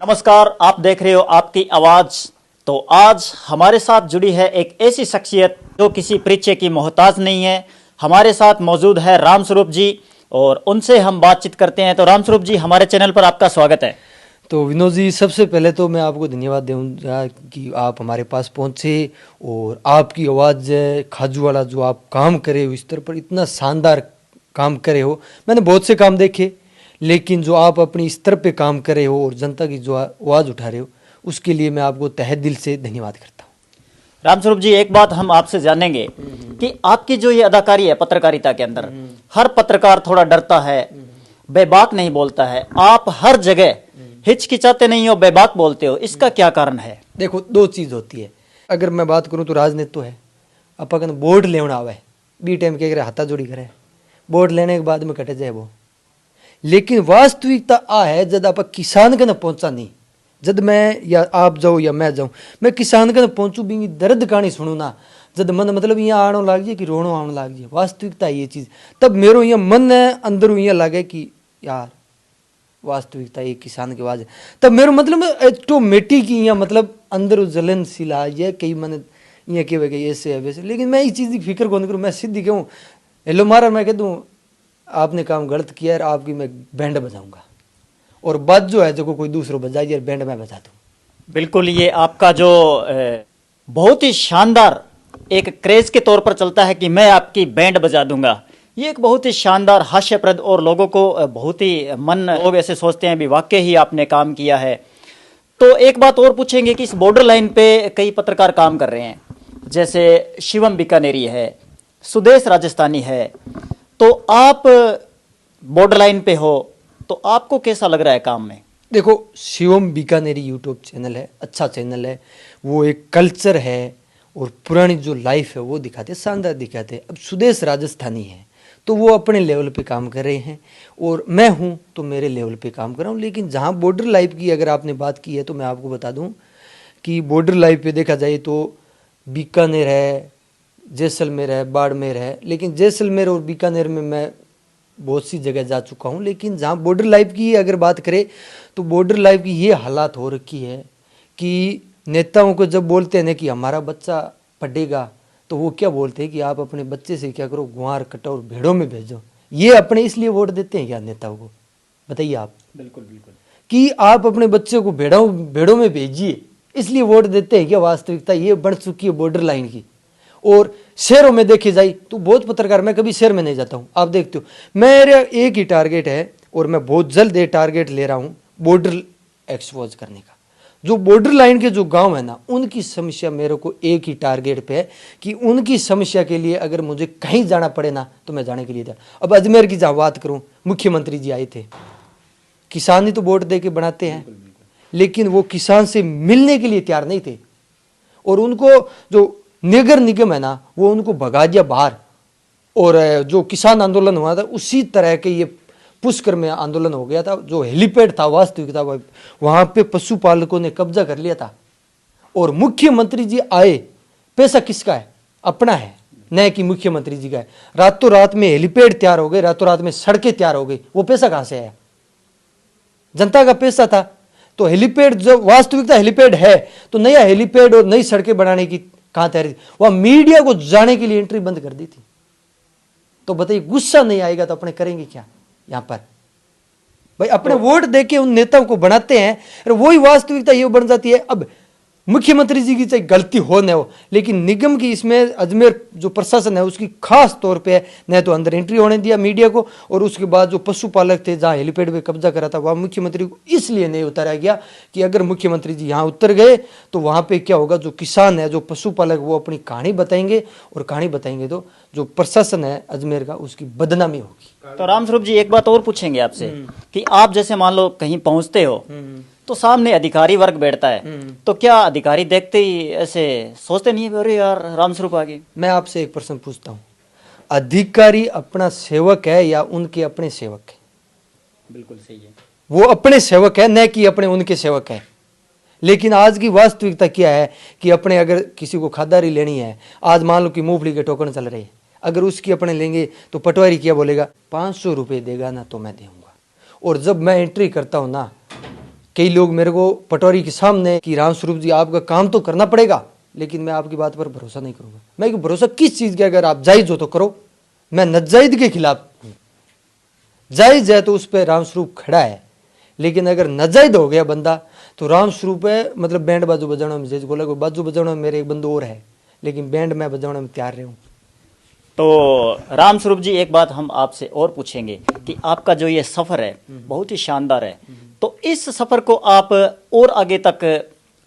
नमस्कार, आप देख रहे हो आपकी आवाज। तो आज हमारे साथ जुड़ी है एक ऐसी शख्सियत जो किसी परिचय की मोहताज नहीं है। हमारे साथ मौजूद है रामस्वरूप जी और उनसे हम बातचीत करते हैं। तो रामस्वरूप जी, हमारे चैनल पर आपका स्वागत है। तो विनोद जी, सबसे पहले तो मैं आपको धन्यवाद दूंगा कि आप हमारे पास पहुंचे और आपकी आवाज़ खाजू वाला जो आप काम करे हो, इस तरह पर इतना शानदार काम करे हो। मैंने बहुत से काम देखे, लेकिन जो आप अपनी स्तर पे काम करे हो और जनता की जो आवाज़ उठा रहे हो, उसके लिए मैं आपको तहे दिल से धन्यवाद करता हूँ। रामस्वरूप जी, एक बात हम आपसे जानेंगे कि आपकी जो ये अदाकारी है पत्रकारिता के अंदर, हर पत्रकार थोड़ा डरता है, बेबाक नहीं बोलता है। आप हर जगह हिचकिचाते नहीं हो, बेबाक बोलते हो, इसका क्या कारण है? देखो, दो चीज़ होती है। अगर मैं बात करूँ तो राजनीति तो है, अपन वोट लेना आवे बी टाइम के हाथा जोड़ी करे, वोट लेने के बाद में कटे जाए वो। लेकिन वास्तविकता आ है जब आप किसान के न पहुंचा नहीं, जब मैं या आप जाओ या मैं जाऊं, मैं किसान के न पहुंचू भी दर्द कहानी सुनू ना, जब मन मतलब यहाँ आने लाग जाए कि रोनो आने लाग जाए, वास्तविकता ये चीज़, तब मेरो यहाँ मन अंदर यहाँ लगे कि यार वास्तविकता ये किसान की आवाज़ है। तब मेरे मतलब ऑटोमेटिक यहाँ मतलब अंदर जलन सी ला जाए, कई मन यहाँ के वे ऐसे है वैसे। लेकिन मैं इस चीज़ की फिक्र कौन करूँ, मैं सीधी कहूँ हेलो मारा, मैं कह दूँ आपने काम गलत किया है, आपकी मैं बैंड बजाऊंगा और बात जो है जो कोई दूसरों बजाई यार बैंड मैं बजा दूँ। बिल्कुल, ये आपका जो बहुत ही शानदार एक क्रेज के तौर पर चलता है कि मैं आपकी बैंड बजा दूंगा, ये एक बहुत ही शानदार हास्यप्रद और लोगों को बहुत ही मन लोग ऐसे सोचते हैं भी वाकई ही आपने काम किया है। तो एक बात और पूछेंगे कि इस बॉर्डर लाइन पे कई पत्रकार काम कर रहे हैं, जैसे शिवम बीकानेरी है, सुदेश राजस्थानी है। तो आप बॉर्डर लाइन पे हो, तो आपको कैसा लग रहा है काम में? देखो, शिवम बीकानेरी यूट्यूब चैनल है, अच्छा चैनल है, वो एक कल्चर है और पुरानी जो लाइफ है वो दिखाते, शानदार दिखाते। अब सुदेश राजस्थानी है तो वो अपने लेवल पे काम कर रहे हैं और मैं हूँ तो मेरे लेवल पे काम कर रहा हूँ। लेकिन जहाँ बॉर्डर लाइफ की अगर आपने बात की है तो मैं आपको बता दूँ कि बॉर्डर लाइफ पे देखा जाए तो बीकानेर है, जैसलमेर है, बाड़मेर है। लेकिन जैसलमेर और बीकानेर में मैं बहुत सी जगह जा चुका हूँ। लेकिन जहाँ बॉर्डर लाइफ की अगर बात करें तो बॉर्डर लाइफ की ये हालात हो रखी है कि नेताओं को जब बोलते हैं ना कि हमारा बच्चा पढ़ेगा, तो वो क्या बोलते हैं कि आप अपने बच्चे से क्या करो, गुआर कटोर भेड़ों में भेजो। ये अपने इसलिए वोट देते हैं क्या नेताओं को, बताइए आप। बिल्कुल बिल्कुल, कि आप अपने बच्चे को भेड़ों में भेजिए, इसलिए वोट देते हैं क्या? वास्तविकता ये बन चुकी है बॉर्डर लाइन की। और शहरों में देखे जाए तो बहुत पत्रकार, मैं कभी शहर में नहीं जाता हूँ, आप देखते हो मेरा एक ही टारगेट है और मैं बहुत जल्द ये टारगेट ले रहा हूँ बॉर्डर एक्सपोज करने का। जो बॉर्डर लाइन के जो गांव है ना, उनकी समस्या मेरे को एक ही टारगेट पे है कि उनकी समस्या के लिए अगर मुझे कहीं जाना पड़े ना तो मैं जाने के लिए तैयार। अब अजमेर की जहाँ बात करूँ, मुख्यमंत्री जी आए थे, किसान ही तो वोट दे के बनाते हैं, लेकिन वो किसान से मिलने के लिए तैयार नहीं थे और उनको जो नगर निगम है ना वो उनको भगा दिया बाहर। और जो किसान आंदोलन हुआ था उसी तरह के ये पुष्कर में आंदोलन हो गया था। जो हेलीपैड था वास्तविकता वहां पे पशुपालकों ने कब्जा कर लिया था और मुख्यमंत्री जी आए, पैसा किसका है? अपना है, न कि मुख्यमंत्री जी का है। रातों रात में हेलीपैड तैयार हो गए, रातों रात में सड़कें तैयार हो गई, वो पैसा कहां से आया? जनता का पैसा था। तो हेलीपैड जो वास्तविकता हेलीपैड है तो नया हेलीपैड और नई सड़कें बनाने की कहां तैयारी थी? वह मीडिया को जाने के लिए एंट्री बंद कर दी थी। तो बताइए, गुस्सा नहीं आएगा तो अपने करेंगे क्या? यहां पर भाई अपने वोट देके उन नेताओं को बनाते हैं और वही वास्तविकता ये बन जाती है। अब मुख्यमंत्री जी की चाहे गलती हो न हो, लेकिन निगम की इसमें अजमेर जो प्रशासन है उसकी खास तौर पे न तो अंदर एंट्री होने दिया मीडिया को, और उसके बाद जो पशुपालक थे जहां हेलीपैड पे कब्जा करा था वहां मुख्यमंत्री को इसलिए नहीं उतारा गया कि अगर मुख्यमंत्री जी यहाँ उतर गए तो वहां पे क्या होगा, जो किसान है, जो पशुपालक, वो अपनी कहानी बताएंगे और कहानी बताएंगे तो जो प्रशासन है अजमेर का उसकी बदनामी होगी। तो रामस्वरूप जी, एक बात और पूछेंगे आपसे कि आप जैसे मान लो कहीं पहुंचते हो तो सामने अधिकारी वर्ग बैठता है, तो क्या अधिकारी देखते ही ऐसे सोचते नहीं है अरे यार रामस्वरूप आ गए? मैं आपसे एक प्रश्न पूछता हूँ, अधिकारी अपना सेवक है या उनके अपने सेवक है? बिल्कुल सही है, वो अपने सेवक है, न कि अपने उनके सेवक है। लेकिन आज की वास्तविकता क्या है कि अपने अगर किसी को खादारी लेनी है, आज मान लो कि मूंगफली के टोकन चल रहे हैं, अगर उसकी अपने लेंगे तो पटवारी क्या बोलेगा, 500 रुपये देगा ना तो मैं दूंगा। और जब मैं एंट्री करता हूँ ना कई लोग मेरे को पटवारी के सामने कि रामस्वरूप जी आपका काम तो करना पड़ेगा, लेकिन मैं आपकी बात पर भरोसा नहीं करूंगा। मैं कि भरोसा किस चीज़ का? अगर आप जायज़ हो तो करो, मैं नाजायज के खिलाफ हूँ। जायज़ है तो उस पर रामस्वरूप खड़ा है, लेकिन अगर नाजायज हो गया बंदा तो रामस्वरूप है मतलब बैंड बाजू बजाना में, जैसे बोला कोई बाजू बजाना में मेरे एक बंदो और है, लेकिन बैंड मैं बजाने में तैयार रहूँ। तो रामस्वरूप जी, एक बात हम आपसे और पूछेंगे कि आपका जो ये सफ़र है बहुत ही शानदार है, तो इस सफ़र को आप और आगे तक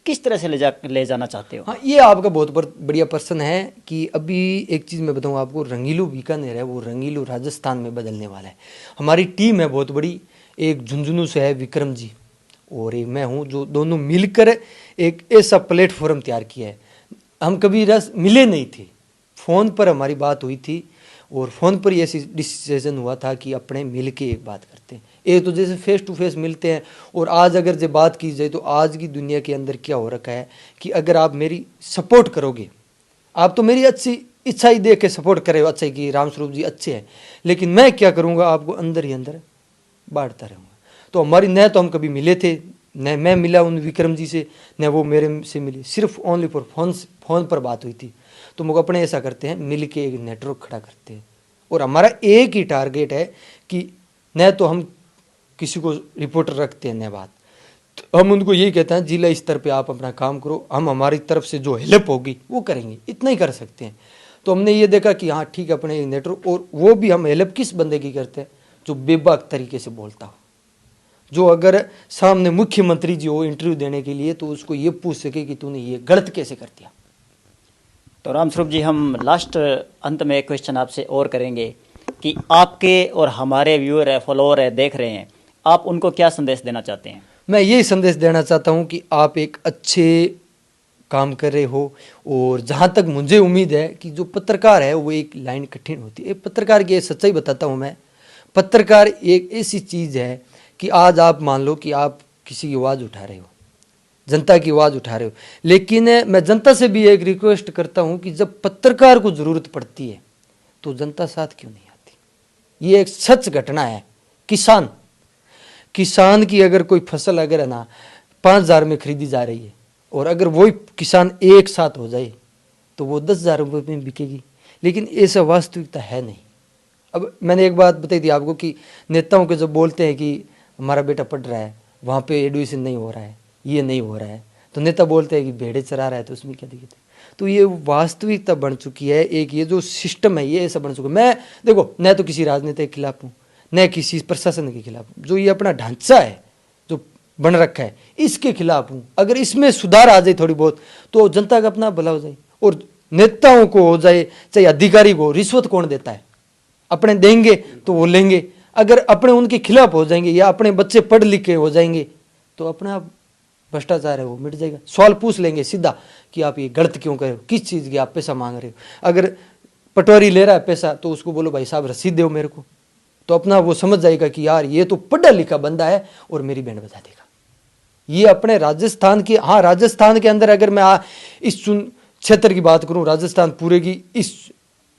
किस तरह से ले जाना चाहते हो? हाँ, ये आपका बहुत बढ़िया प्रश्न है कि अभी एक चीज़ मैं बताऊँ आपको, रंगीलू बीकानेर है वो रंगीलू राजस्थान में बदलने वाला है। हमारी टीम है बहुत बड़ी, एक झुंझुनू से है विक्रम जी और एक मैं हूँ, जो दोनों मिलकर एक ऐसा प्लेटफॉर्म तैयार किया है। हम कभी रस मिले नहीं थे, फ़ोन पर हमारी बात हुई थी और फ़ोन पर ही ऐसी डिसीजन हुआ था कि अपने मिल के एक बात करते हैं। एक तो जैसे फेस टू फेस मिलते हैं, और आज अगर जो बात की जाए तो आज की दुनिया के अंदर क्या हो रखा है कि अगर आप मेरी सपोर्ट करोगे, आप तो मेरी अच्छी इच्छा ही देख के सपोर्ट करे हो, अच्छा कि रामस्वरूप जी अच्छे हैं, लेकिन मैं क्या करूँगा आपको अंदर ही अंदर बांटता रहूँगा। तो हमारी न तो हम कभी मिले थे, न मैं मिला उन विक्रम जी से, न वो मेरे से मिले, सिर्फ ओनली फॉर फ़ोन पर बात हुई थी। तो हम अपने ऐसा करते हैं, मिल के एक नेटवर्क खड़ा करते हैं और हमारा एक ही टारगेट है कि न तो हम किसी को रिपोर्टर रखते हैं न बात, तो हम उनको यही कहते हैं जिला स्तर पे आप अपना काम करो, हम हमारी तरफ से जो हेल्प होगी वो करेंगे, इतना ही कर सकते हैं। तो हमने ये देखा कि हाँ ठीक है, अपने नेटवर्क, और वो भी हम हेल्प किस बंदे की करते हैं जो बेबाक तरीके से बोलता हो, जो अगर सामने मुख्यमंत्री जी हो इंटरव्यू देने के लिए तो उसको ये पूछ सके कि तूने ये गलत कैसे कर दिया। तो रामस्वरूप जी, हम लास्ट अंत में एक क्वेश्चन आपसे और करेंगे कि आपके और हमारे व्यूअर है, फॉलोअर है, देख रहे हैं, आप उनको क्या संदेश देना चाहते हैं? मैं यही संदेश देना चाहता हूँ कि आप एक अच्छे काम कर रहे हो, और जहाँ तक मुझे उम्मीद है कि जो पत्रकार है वो एक लाइन कठिन होती है। एक पत्रकार की सच्चाई बताता हूँ मैं, पत्रकार एक ऐसी चीज़ है कि आज आप मान लो कि आप किसी की आवाज़ उठा रहे हो, जनता की आवाज़ उठा रहे हो, लेकिन मैं जनता से भी एक रिक्वेस्ट करता हूँ कि जब पत्रकार को ज़रूरत पड़ती है तो जनता साथ क्यों नहीं आती। ये एक सच घटना है। किसान की अगर कोई फसल अगर है ना 5,000 में खरीदी जा रही है, और अगर वही किसान एक साथ हो जाए तो वो 10,000 रुपये में बिकेगी, लेकिन ऐसा वास्तविकता है नहीं। अब मैंने एक बात बताई थी आपको कि नेताओं के जब बोलते हैं कि हमारा बेटा पढ़ रहा है, वहाँ पे एडमिशन नहीं हो रहा है, ये नहीं हो रहा है, तो नेता बोलते हैं कि भेड़े चरा रहा है, तो उसमें क्या दिक्कत है। तो ये वास्तविकता बन चुकी है, एक ये जो सिस्टम है ये ऐसा बन चुका है। मैं देखो, न तो किसी राजनीति के खिलाफ हूँ, न किसी प्रशासन के खिलाफ हूँ, जो ये अपना ढांचा है जो बन रखा है इसके खिलाफ हूँ। अगर इसमें सुधार आ जाए थोड़ी बहुत तो जनता का अपना भला हो जाए, और नेताओं को हो जाए चाहे अधिकारी को। रिश्वत कौन देता है? अपने देंगे तो वो लेंगे, अगर अपने उनके खिलाफ हो जाएंगे या अपने बच्चे पढ़ लिख के हो जाएंगे तो अपने आप भ्रष्टाचार है वो मिट जाएगा। सवाल पूछ लेंगे सीधा कि आप ये गलत क्यों कर रहे हो, किस चीज़ की आप पैसा मांग रहे हो। अगर पटवारी ले रहा है पैसा तो उसको बोलो भाई साहब रसीद दो मेरे को, तो अपना वो समझ जाएगा कि यार ये तो पढ़ा लिखा बंदा है और मेरी बैंड बजा देगा। ये अपने राजस्थान की, हाँ राजस्थान के अंदर अगर मैं इस क्षेत्र की बात करूं, राजस्थान पूरे की इस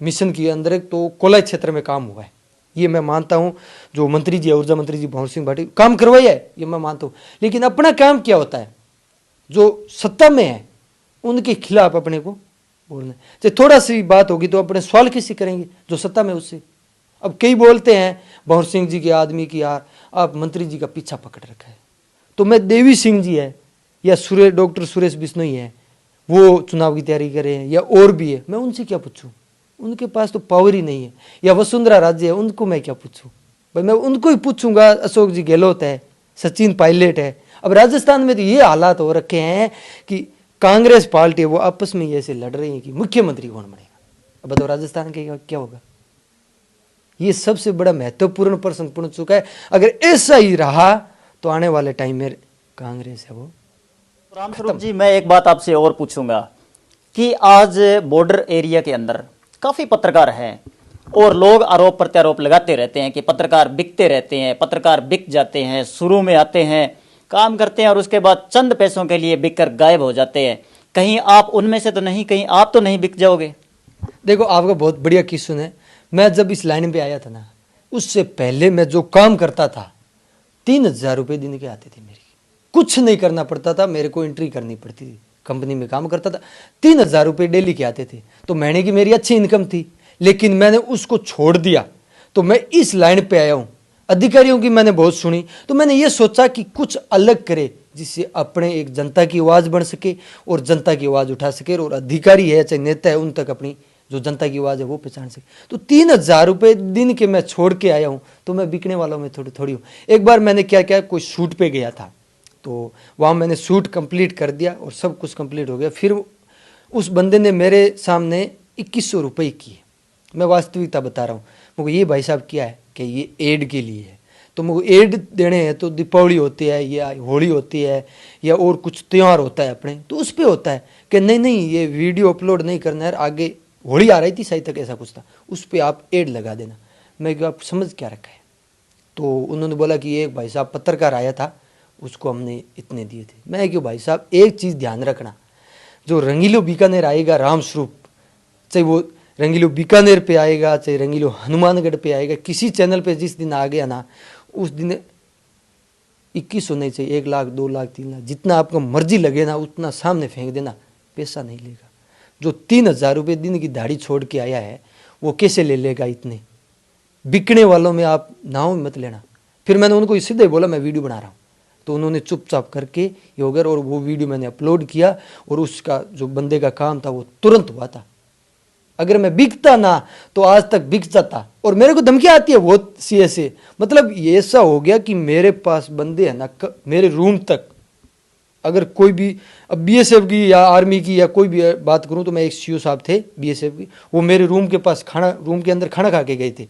मिशन के अंदर तो कोलाई क्षेत्र में काम हुआ है, ये मैं मानता हूं। जो मंत्री जी है, ऊर्जा मंत्री जी भंवर सिंह भाटी, काम करवाया है ये मैं मानता हूं, लेकिन अपना काम क्या होता है, जो सत्ता में है उनके खिलाफ अपने को बोलना। चाहे थोड़ा सी बात होगी तो अपने सवाल किससे करेंगे, जो सत्ता में उससे। अब कई बोलते हैं भंवर सिंह जी के आदमी की यार आप मंत्री जी का पीछा पकड़ रखा है, तो मैं देवी सिंह जी है या डॉक्टर सुरेश बिश्नोई है, वो चुनाव की तैयारी कर रहे हैं या और भी है, मैं उनसे क्या पूछूं, उनके पास तो पावर ही नहीं है। या वसुंधरा राजे है, उनको मैं क्या पूछूं भाई, मैं उनको ही पूछूंगा। अशोक जी गहलोत है, सचिन पायलट है। अब राजस्थान में तो ये हालात हो रखे हैं कि कांग्रेस पार्टी है वो आपस में ऐसे लड़ रही है कि मुख्यमंत्री कौन बनेगा। अब बताओ राजस्थान के क्या होगा। ये सबसे बड़ा महत्वपूर्ण प्रश्न बन चुका है। अगर ऐसा ही रहा तो आने वाले टाइम में कांग्रेस है वो। रामस्वरूप जी, मैं एक बात आपसे और पूछूंगा कि आज बॉर्डर एरिया के अंदर काफ़ी पत्रकार हैं और लोग आरोप प्रत्यारोप लगाते रहते हैं कि पत्रकार बिकते रहते हैं, पत्रकार बिक जाते हैं, शुरू में आते हैं, काम करते हैं और उसके बाद चंद पैसों के लिए बिक कर गायब हो जाते हैं। कहीं आप उनमें से तो नहीं, कहीं आप तो नहीं बिक जाओगे? देखो, आपका बहुत बढ़िया क्वेश्चन है। मैं जब इस लाइन पे आया था ना, उससे पहले मैं जो काम करता था 3,000 रुपये दिन के आते थे मेरी, कुछ नहीं करना पड़ता था, मेरे को एंट्री करनी पड़ती थी। कंपनी में काम करता था, 3,000 रुपये डेली के आते थे, तो महीने की मेरी अच्छी इनकम थी। लेकिन मैंने उसको छोड़ दिया, तो मैं इस लाइन पे आया हूँ। अधिकारियों की मैंने बहुत सुनी, तो मैंने ये सोचा कि कुछ अलग करे जिससे अपने एक जनता की आवाज़ बन सके और जनता की आवाज़ उठा सके, और अधिकारी है चाहे नेता है उन तक अपनी जो जनता की आवाज़ है वो पहचान सके। तो 3,000 रुपये दिन के मैं छोड़ के आया हूँ, तो मैं बिकने वालों में थोड़ी थोड़ी हूँ। एक बार मैंने क्या किया, कोई शूट पे गया था, तो वहाँ मैंने शूट कंप्लीट कर दिया और सब कुछ कंप्लीट हो गया। फिर उस बंदे ने मेरे सामने 2,100 रुपये किए। मैं वास्तविकता बता रहा हूँ, मुझे ये भाई साहब क्या है कि ये एड के लिए है, तो मुझे एड देने हैं तो दीपावली होती है या होली होती है या और कुछ त्यौहार होता है अपने, तो उस पर होता है कि नहीं नहीं ये वीडियो अपलोड नहीं करना है, आगे होली आ रही थी शायद तक ऐसा कुछ था, उस पर आप एड लगा देना। मैं क्या आप समझ क्या रखा है? तो उन्होंने बोला कि एक भाई साहब पत्रकार आया था, उसको हमने इतने दिए थे। मैं क्यों भाई साहब, एक चीज़ ध्यान रखना, जो रंगीलो बीकानेर आएगा राम स्वरूप, चाहे वो रंगीलो बीकानेर पे आएगा चाहे रंगीलो हनुमानगढ़ पे आएगा, किसी चैनल पे जिस दिन आ गया ना, उस दिन 21 होने चाहिए, 1 लाख 2 लाख 3 लाख जितना आपको मर्जी लगे ना उतना सामने फेंक देना, पैसा नहीं लेगा। जो 3,000 रुपये दिन की दाढ़ी छोड़ के आया है वो कैसे ले लेगा इतने? बिकने वालों में आप नाव मत लेना। फिर मैंने उनको सीधे बोला मैं वीडियो बना रहा हूँ, तो उन्होंने चुपचाप करके ये हो गया, और वो वीडियो मैंने अपलोड किया और उसका जो बंदे का काम था वो तुरंत हुआ था। अगर मैं बिकता ना तो आज तक बिक जाता। और मेरे को धमकी आती है बहुत सी ऐसे, मतलब ये ऐसा हो गया कि मेरे पास बंदे हैं ना, मेरे रूम तक अगर कोई भी, अब बीएसएफ की या आर्मी की या कोई भी बात करूं तो मैं एक सीओ साहब थे बीएसएफ की, वो मेरे रूम के पास रूम के अंदर खाना खा के गए थे।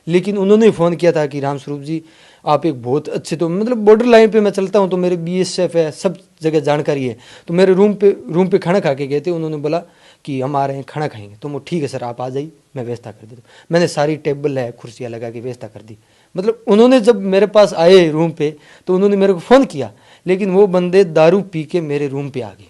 लेकिन उन्होंने फ़ोन किया था कि राम स्वरूप जी आप एक बहुत अच्छे, तो मतलब बॉर्डर लाइन पे मैं चलता हूँ तो मेरे बीएसएफ है, सब जगह जानकारी है, तो मेरे रूम पे खाना खा के गए थे। उन्होंने बोला कि हम आ रहे हैं खाना खाएंगे, तो वो ठीक है सर आप आ जाइए मैं व्यवस्था कर देता हूँ। मैंने सारी टेबल है कुर्सियाँ लगा के व्यवस्था कर दी। मतलब उन्होंने जब मेरे पास आए रूम पे तो उन्होंने मेरे को फ़ोन किया, लेकिन वो बंदे दारू पी के मेरे रूम पे आ गए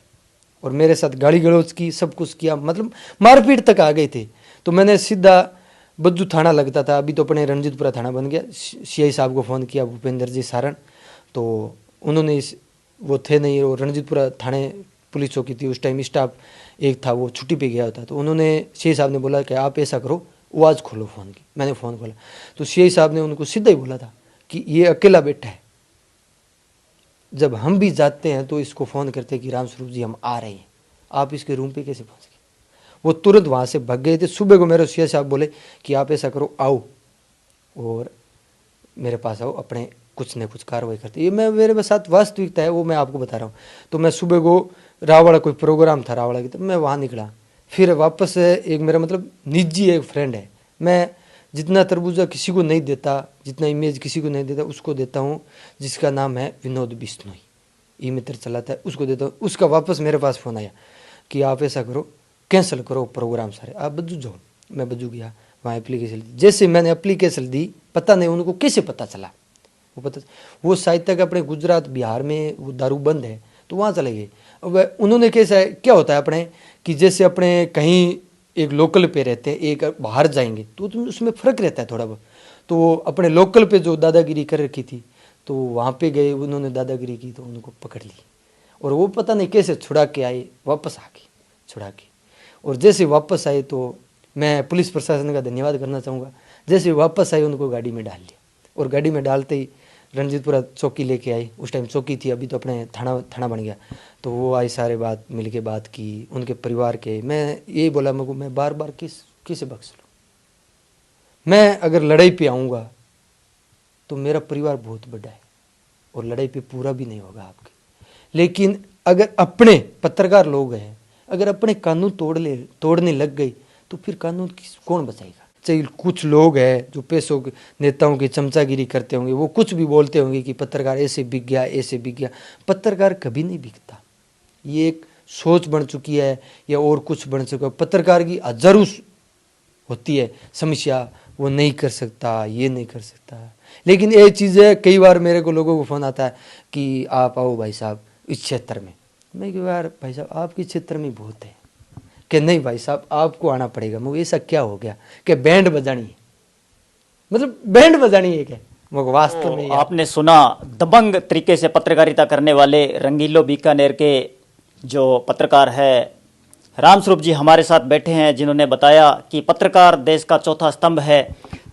और मेरे साथ गाली गलौज की, सब कुछ किया, मतलब मारपीट तक आ गए थे। तो मैंने सीधा बज्जू थाना लगता था, अभी तो अपने रणजीतपुरा थाना बन गया, सीआई साहब को फ़ोन किया भूपेंद्र जी सारण, तो उन्होंने वो थे नहीं, और रणजीतपुरा थाने पुलिस चौकी थी उस टाइम, स्टाफ एक था वो छुट्टी पे गया होता, तो उन्होंने सीआई साहब ने बोला कि आप ऐसा करो आवाज़ खोलो फ़ोन की। मैंने फ़ोन खोला तो सीआई साहब ने उनको सीधा ही बोला था कि ये अकेला बैठा है, जब हम भी जाते हैं तो इसको फ़ोन करते हैं कि राम स्वरूप जी हम आ रहे हैं, आप इसके रूम पे कैसे पहुँच गए? वो तुरंत वहाँ से भाग गए थे। सुबह को मेरे सीआई साहब बोले कि आप ऐसा करो आओ और मेरे पास आओ, अपने कुछ न कुछ कार्रवाई करते। ये मैं मेरे साथ वास्तविकता है वो मैं आपको बता रहा हूँ। तो मैं सुबह को रावड़ा कोई प्रोग्राम था रावड़ा की, तो मैं वहाँ निकला, फिर वापस एक मेरा मतलब निजी एक फ्रेंड है, मैं जितना तरबूजा किसी को नहीं देता, जितना इमेज किसी को नहीं देता, उसको देता हूँ, जिसका नाम है विनोद बिश्नोई, ई मित्र चलाता है, उसको देता हूँ। उसका वापस मेरे पास फ़ोन आया कि आप ऐसा करो कैंसिल करो प्रोग्राम सारे, आप बज्जू जाओ। मैं बज्जू गया, वहाँ एप्लीकेशन दी। जैसे मैंने एप्लीकेशन दी, पता नहीं उनको कैसे पता चला, वो शायद तक अपने गुजरात बिहार में वो दारू बंद है तो वहाँ चले गए। अब उन्होंने कैसा क्या होता है अपने कि जैसे अपने कहीं एक लोकल पे रहते हैं, एक बाहर जाएंगे तो उसमें फ़र्क रहता है थोड़ा बहुत। तो वो अपने लोकल पे जो दादागिरी कर रखी थी तो वहाँ पे गए, उन्होंने दादागिरी की तो उनको पकड़ ली, और वो पता नहीं कैसे छुड़ा के आए, वापस आ गए छुड़ा के। और जैसे वापस आए तो मैं पुलिस प्रशासन का धन्यवाद करना चाहूँगा, जैसे वापस आए उनको गाड़ी में डाल लिया, और गाड़ी में डालते ही रणजीतपुरा चौकी लेके आई। उस टाइम चौकी थी, अभी तो अपने थाना बन गया। तो वो आई, सारे बात मिल के बात की उनके परिवार के। मैं यही बोला मेरे को, मैं बार बार किसे बख्श लूँ? मैं अगर लड़ाई पे आऊँगा तो मेरा परिवार बहुत बड़ा है और लड़ाई पे पूरा भी नहीं होगा आपके। लेकिन अगर अपने पत्रकार लोग हैं, अगर अपने कानून तोड़ने लग गई तो फिर कानून कौन बचाएगा? चाहे कुछ लोग हैं जो पैसों के नेताओं की चमचागिरी करते होंगे, वो कुछ भी बोलते होंगे कि पत्रकार ऐसे बिक गया ऐसे बिक गया। पत्रकार कभी नहीं बिकता, ये एक सोच बन चुकी है या और कुछ बन चुका है। पत्रकार की हजारों होती है समस्या, वो नहीं कर सकता, ये नहीं कर सकता। लेकिन ये चीज़ है, कई बार मेरे को लोगों को फ़ोन आता है कि आप आओ भाई साहब इस क्षेत्र में। मैं कि यार भाई साहब आपके क्षेत्र में बहुत है, कि नहीं भाई साहब आपको आना पड़ेगा। मुझे ऐसा क्या हो गया कि बैंड बजानी है, मतलब बैंड बजानी है क्या? मगर वास्तव में आपने सुना दबंग तरीके से पत्रकारिता करने वाले रंगीलो बीकानेर के जो पत्रकार है रामस्वरूप जी हमारे साथ बैठे हैं, जिन्होंने बताया कि पत्रकार देश का चौथा स्तंभ है।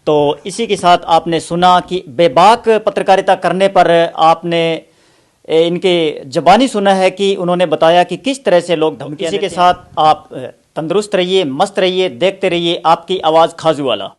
तो इसी के साथ आपने सुना कि बेबाक पत्रकारिता करने पर आपने इनके जबानी सुना है कि उन्होंने बताया कि किस तरह से लोग धमकी। इसी के साथ आप तंदुरुस्त रहिए, मस्त रहिए, देखते रहिए आपकी आवाज़ खाजू वाला।